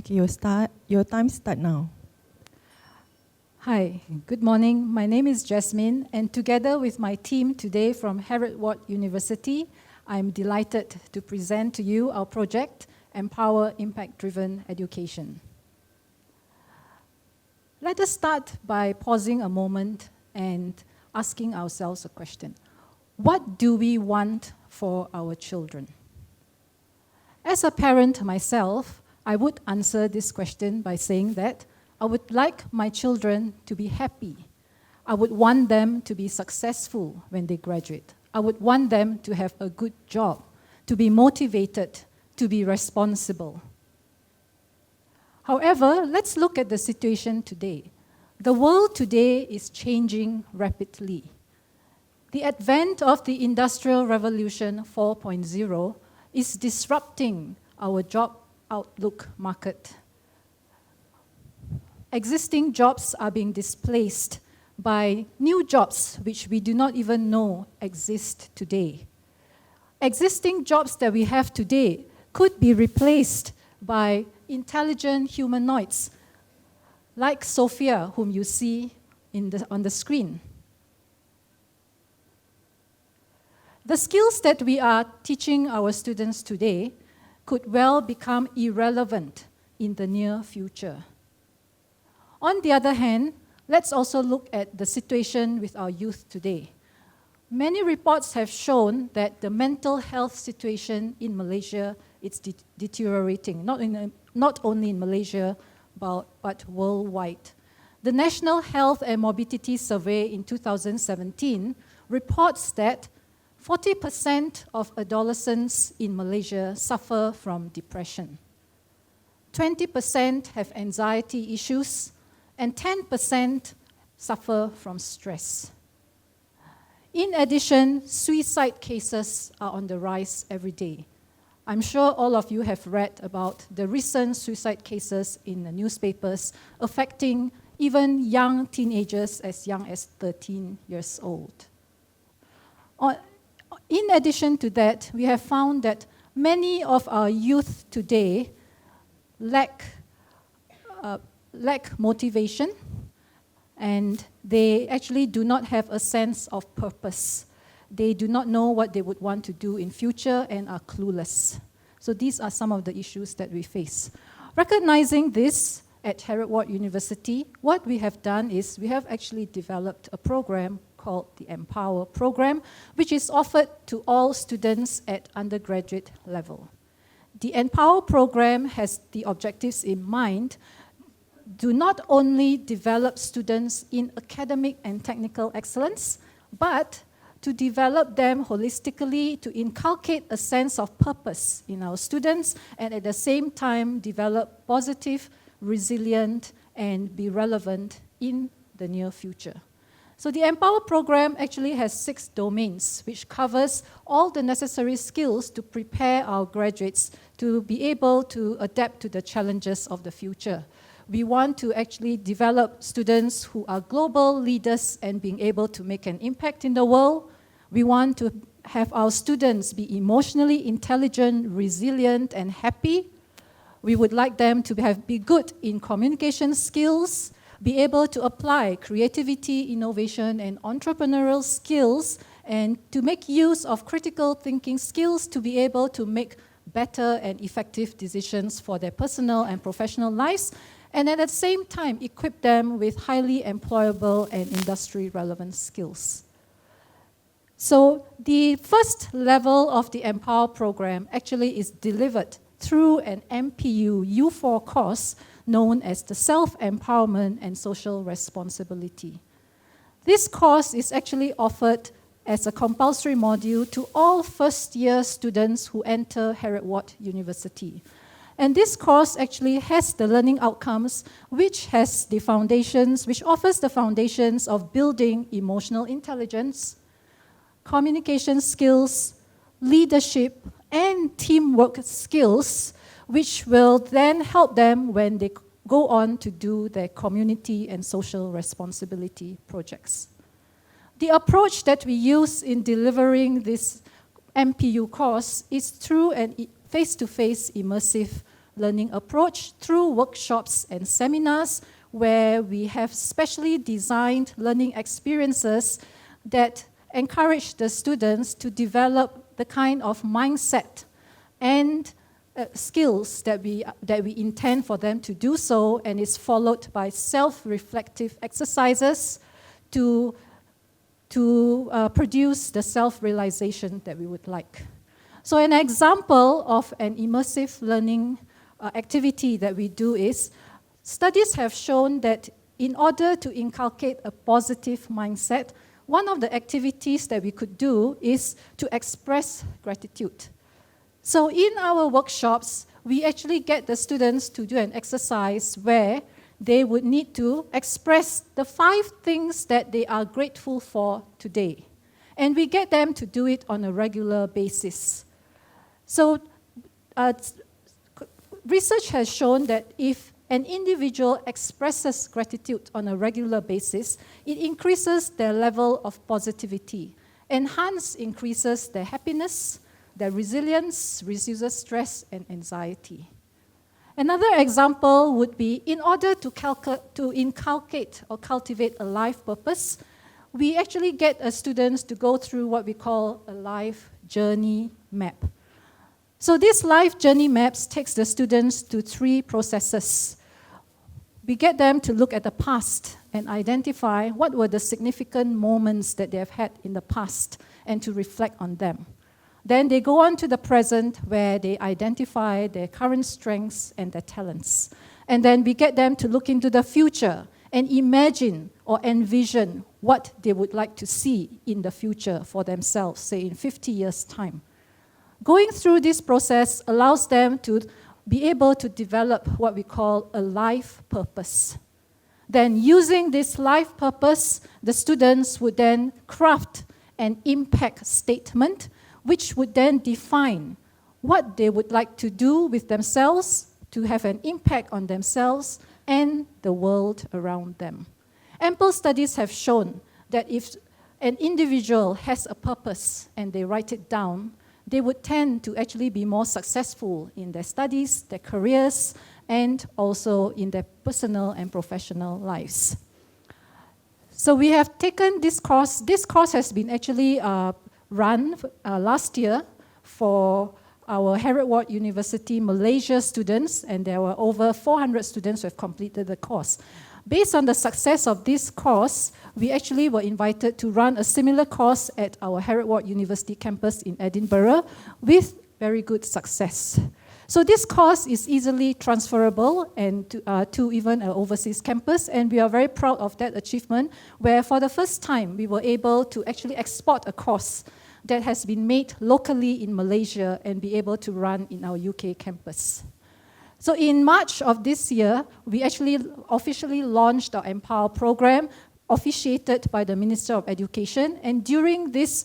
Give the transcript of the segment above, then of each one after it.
Okay, your time start now. Hi, good morning. My name is Jasmine, and together with my team today from Herod Watt University, I'm delighted to present to you our project, EmPOWER Impact-Driven Education. Let us start by pausing a moment and asking ourselves a question. What do we want for our children? As a parent myself, I would answer this question by saying that I would like my children to be happy. I would want them to be successful when they graduate. I would want them to have a good job, to be motivated, to be responsible. However, let's look at the situation today. The world today is changing rapidly. The advent of the Industrial Revolution 4.0 is disrupting our job outlook market. Existing jobs are being displaced by new jobs which we do not even know exist today. Existing jobs that we have today could be replaced by intelligent humanoids like Sophia, whom you see on the screen. The skills that we are teaching our students today could well become irrelevant in the near future. On the other hand, let's also look at the situation with our youth today. Many reports have shown that the mental health situation in Malaysia is deteriorating, not only in Malaysia, but worldwide. The National Health and Morbidity Survey in 2017 reports that 40% of adolescents in Malaysia suffer from depression. 20% have anxiety issues, and 10% suffer from stress. In addition, suicide cases are on the rise every day. I'm sure all of you have read about the recent suicide cases in the newspapers affecting even young teenagers as young as 13 years old. In addition to that, we have found that many of our youth today lack motivation, and they actually do not have a sense of purpose. They do not know what they would want to do in future and are clueless. So these are some of the issues that we face. Recognizing this at Herod Watt University, what we have done is we have actually developed a program called the EmPOWER program, which is offered to all students at undergraduate level. The EmPOWER program has the objectives in mind to not only develop students in academic and technical excellence, but to develop them holistically, to inculcate a sense of purpose in our students, and at the same time develop positive, resilient, and be relevant in the near future. So the EmPOWER program actually has 6 domains, which covers all the necessary skills to prepare our graduates to be able to adapt to the challenges of the future. We want to actually develop students who are global leaders and being able to make an impact in the world. We want to have our students be emotionally intelligent, resilient, and happy. We would like them to be good in communication skills, be able to apply creativity, innovation, and entrepreneurial skills, and to make use of critical thinking skills to be able to make better and effective decisions for their personal and professional lives, and at the same time equip them with highly employable and industry-relevant skills. So the first level of the EmPOWER program actually is delivered through an MPU U4 course known as the Self-Empowerment and Social Responsibility. This course is actually offered as a compulsory module to all first-year students who enter Herod Watt University. And this course actually has the learning outcomes, which offers the foundations of building emotional intelligence, communication skills, leadership, and teamwork skills, which will then help them when they go on to do their community and social responsibility projects. The approach that we use in delivering this MPU course is through a face-to-face immersive learning approach through workshops and seminars where we have specially designed learning experiences that encourage the students to develop the kind of mindset and skills that we intend for them to do so, and is followed by self-reflective exercises to produce the self-realization that we would like. So an example of an immersive learning activity that we do is, studies have shown that in order to inculcate a positive mindset, one of the activities that we could do is to express gratitude. So in our workshops, we actually get the students to do an exercise where they would need to express the 5 things that they are grateful for today. And we get them to do it on a regular basis. So research has shown that if an individual expresses gratitude on a regular basis, it increases their level of positivity, and hence increases their happiness, their resilience, reduces stress and anxiety. Another example would be, in order to inculcate or cultivate a life purpose, we actually get students to go through what we call a life journey map. So these life journey maps takes the students to 3 processes. We get them to look at the past and identify what were the significant moments that they have had in the past and to reflect on them. Then they go on to the present, where they identify their current strengths and their talents. And then we get them to look into the future and imagine or envision what they would like to see in the future for themselves, say in 50 years' time. Going through this process allows them to be able to develop what we call a life purpose. Then using this life purpose, the students would then craft an impact statement, which would then define what they would like to do with themselves to have an impact on themselves and the world around them. Ample studies have shown that if an individual has a purpose and they write it down, they would tend to actually be more successful in their studies, their careers, and also in their personal and professional lives. So we have taken this course. This course has been actually run last year for our Heriot Ward University Malaysia students, and there were over 400 students who have completed the course. Based on the success of this course, we actually were invited to run a similar course at our Heriot Ward University campus in Edinburgh with very good success. So this course is easily transferable and to even an overseas campus, and we are very proud of that achievement, where for the first time we were able to actually export a course that has been made locally in Malaysia and be able to run in our UK campus. So in March of this year, we actually officially launched our EmPOWER program, officiated by the Minister of Education, and during this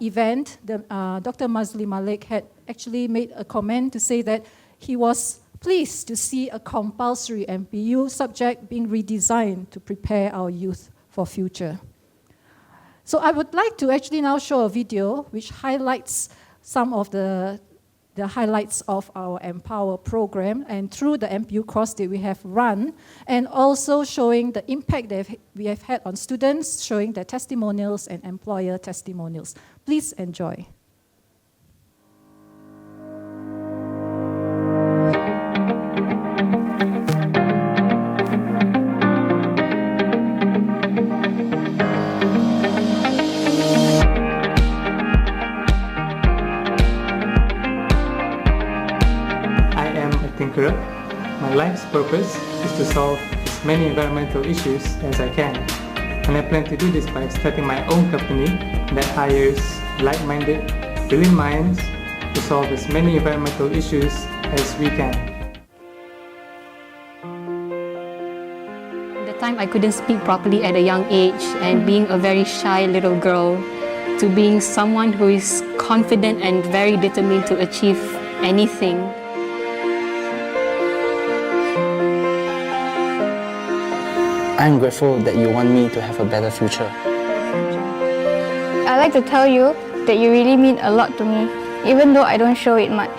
event, Dr. Mazli Malik had actually made a comment to say that he was pleased to see a compulsory MPU subject being redesigned to prepare our youth for future. So I would like to actually now show a video which highlights some of the highlights of our EmPOWER program and through the MPU course that we have run, and also showing the impact that we have had on students, showing their testimonials and employer testimonials. Please enjoy. My life's purpose is to solve as many environmental issues as I can, and I plan to do this by starting my own company that hires like-minded, brilliant minds to solve as many environmental issues as we can. At the time I couldn't speak properly at a young age, and being a very shy little girl to being someone who is confident and very determined to achieve anything. I'm grateful that you want me to have a better future. I'd like to tell you that you really mean a lot to me, even though I don't show it much.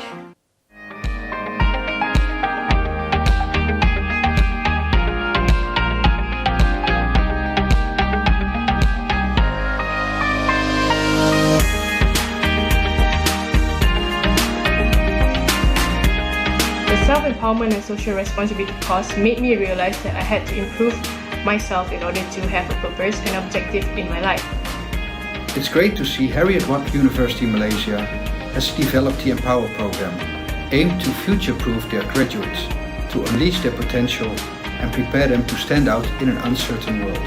empowerment and social responsibility course made me realize that I had to improve myself in order to have a purpose and objective in my life. It's great to see Harriet Watt University Malaysia has developed the EmPOWER program, aimed to future-proof their graduates, to unleash their potential and prepare them to stand out in an uncertain world.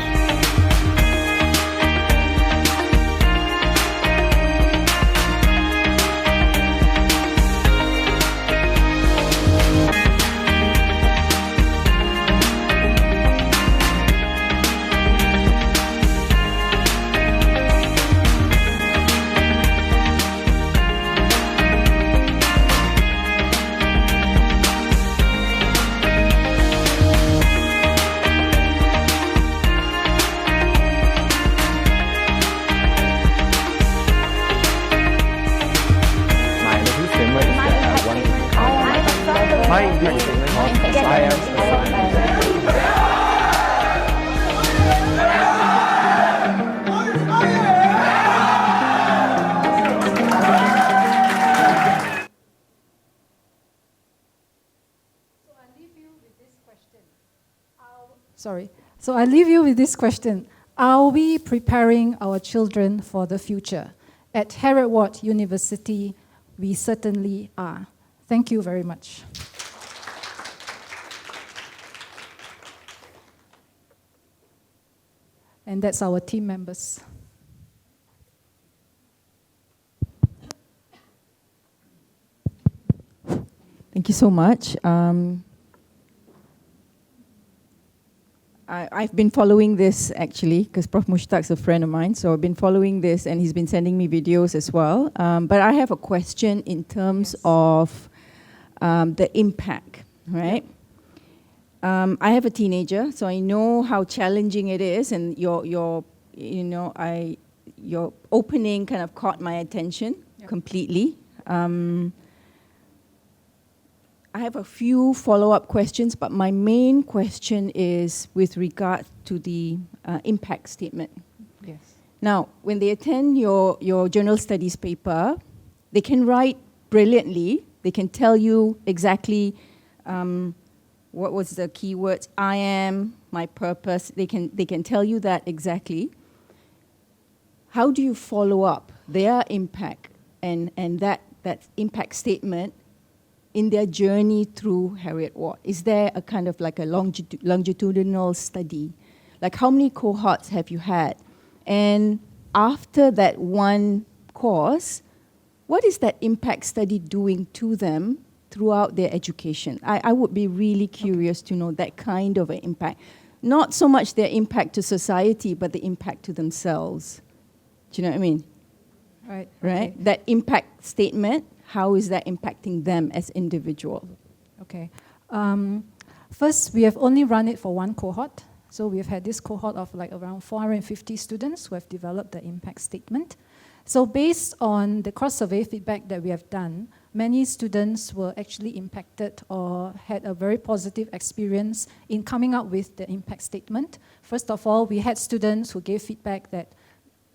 My impact statement I am So I leave you with this question. Are we preparing our children for the future? At Harriet Watt University, we certainly are. Thank you very much. And that's our team members. Thank you so much. I've been following this actually because Prof. Mushtaq's a friend of mine, so I've been following this and he's been sending me videos as well. But I have a question in terms of the impact, right? I have a teenager, so I know how challenging it is, and your opening kind of caught my attention completely. I have a few follow-up questions, but my main question is with regard to the impact statement. Yes. Now, when they attend your general studies paper, they can write brilliantly. They can tell you exactly what was the keywords, I am, my purpose. They can tell you that exactly. How do you follow up their impact and that impact statement in their journey through Harriet Watt? Is there a kind of like a longitudinal study? Like how many cohorts have you had? And after that one course, what is that impact study doing to them throughout their education? I would be really curious to know that kind of an impact. Not so much their impact to society, but the impact to themselves. Do you know what I mean? Right. Right? Okay. That impact statement, how is that impacting them as individuals? Okay. First, we have only run it for one cohort. So we've had this cohort of like around 450 students who have developed the impact statement. So based on the cross-survey feedback that we have done, many students were actually impacted or had a very positive experience in coming up with the impact statement. First of all, we had students who gave feedback that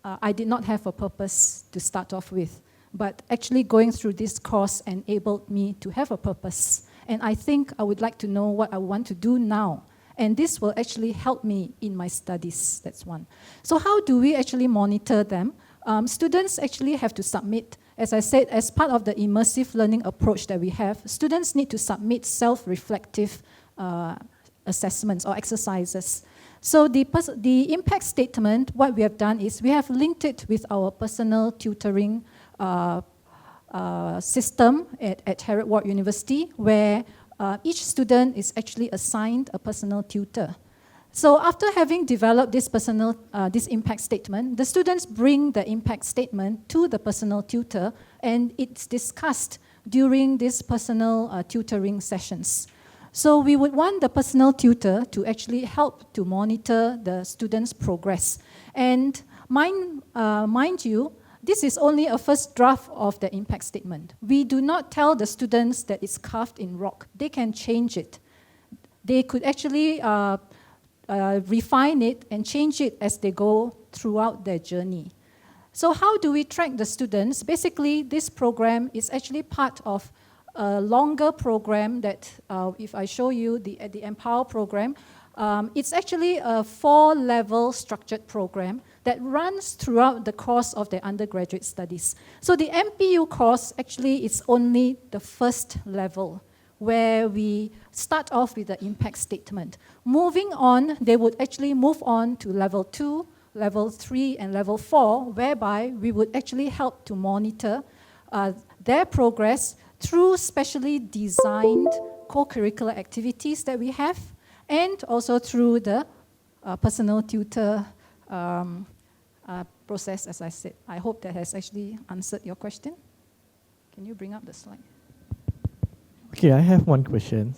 I did not have a purpose to start off with, but actually going through this course enabled me to have a purpose. And I think I would like to know what I want to do now. And this will actually help me in my studies. That's one. So how do we actually monitor them? Students actually have to submit, as I said, as part of the immersive learning approach that we have, students need to submit self-reflective assessments or exercises. So the impact statement, what we have done is we have linked it with our personal tutoring system at Harriet Watt University, where each student is actually assigned a personal tutor. So after having developed this this impact statement, the students bring the impact statement to the personal tutor, and it's discussed during these personal tutoring sessions. So we would want the personal tutor to actually help to monitor the students' progress. And mind you, this is only a first draft of the impact statement. We do not tell the students that it's carved in rock. They can change it. They could actually refine it and change it as they go throughout their journey. So how do we track the students? Basically, this program is actually part of a longer program that, if I show you the EmPOWER program, it's actually a 4-level structured program that runs throughout the course of their undergraduate studies. So the MPU course actually is only the first level, where we start off with the impact statement. Moving on, they would actually move on to level 2, level 3, and level 4, whereby we would actually help to monitor their progress through specially designed co-curricular activities that we have, and also through the personal tutor process, as I said. I hope that has actually answered your question. Can you bring up the slide? Okay, I have one question.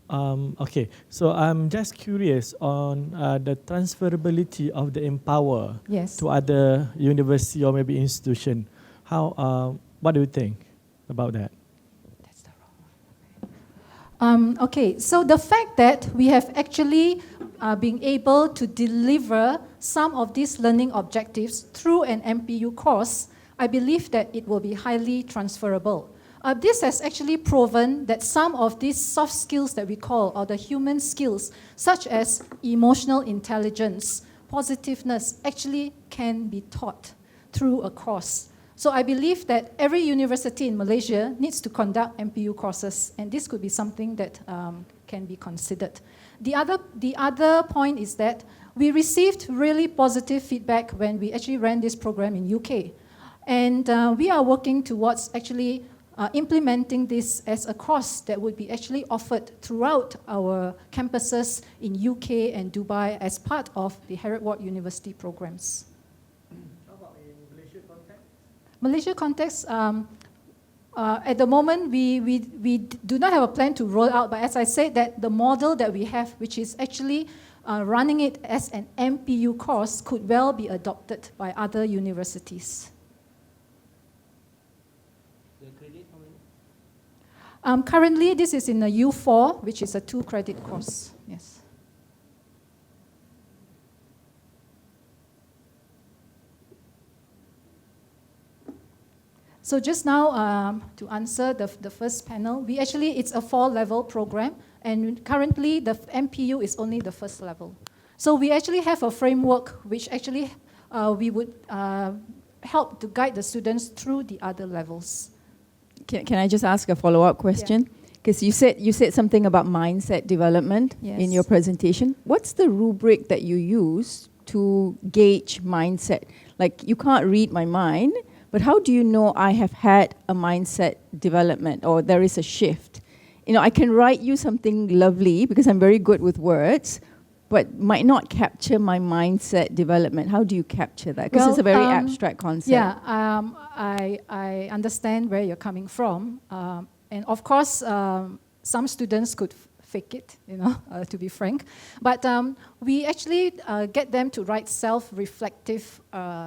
Okay, so I'm just curious on the transferability of the EmPOWER to other university or maybe institution. How? What do you think about that? That's the wrong one. Okay, so the fact that we have actually been able to deliver some of these learning objectives through an MPU course, I believe that it will be highly transferable. This has actually proven that some of these soft skills that we call, or the human skills, such as emotional intelligence, positiveness, actually can be taught through a course. So I believe that every university in Malaysia needs to conduct MPU courses, and this could be something that can be considered. The other point is that we received really positive feedback when we actually ran this program in UK. And we are working towards actually implementing this as a course that would be actually offered throughout our campuses in UK and Dubai as part of the Heriot Watt University programs. How about in Malaysia context? Malaysia context, at the moment, we do not have a plan to roll out, but as I said, that the model that we have, which is actually running it as an MPU course, could well be adopted by other universities. The credit, how many? Currently, this is in a U4, which is a 2-credit course. Yes. So just now, to answer the first panel, it's a 4-level program, and currently the MPU is only the first level. So we actually have a framework which actually we would help to guide the students through the other levels. Can I just ask a follow-up question? Because you said something about mindset development in your presentation. What's the rubric that you use to gauge mindset? Like, you can't read my mind, but how do you know I have had a mindset development or there is a shift? You know, I can write you something lovely because I'm very good with words, but might not capture my mindset development. How do you capture that? Because it's a very abstract concept. Yeah, I understand where you're coming from. And of course, some students could fake it, you know, to be frank. But we actually get them to write self-reflective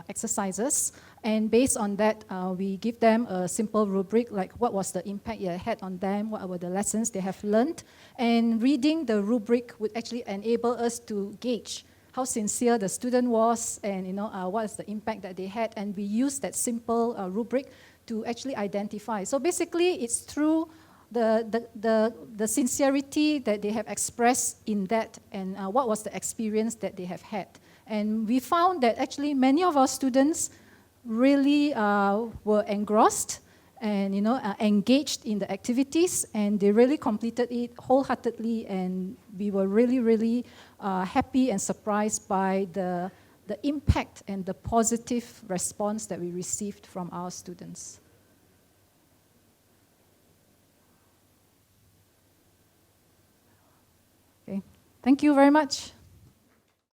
exercises. And based on that, we give them a simple rubric, like what was the impact it had on them, what were the lessons they have learned. And reading the rubric would actually enable us to gauge how sincere the student was and, you know, what is the impact that they had. And we use that simple rubric to actually identify. So basically, it's through the sincerity that they have expressed in that and what was the experience that they have had. And we found that actually many of our students really were engrossed and, you know, engaged in the activities, and they really completed it wholeheartedly, and we were really, really happy and surprised by the impact and the positive response that we received from our students. Okay, thank you very much.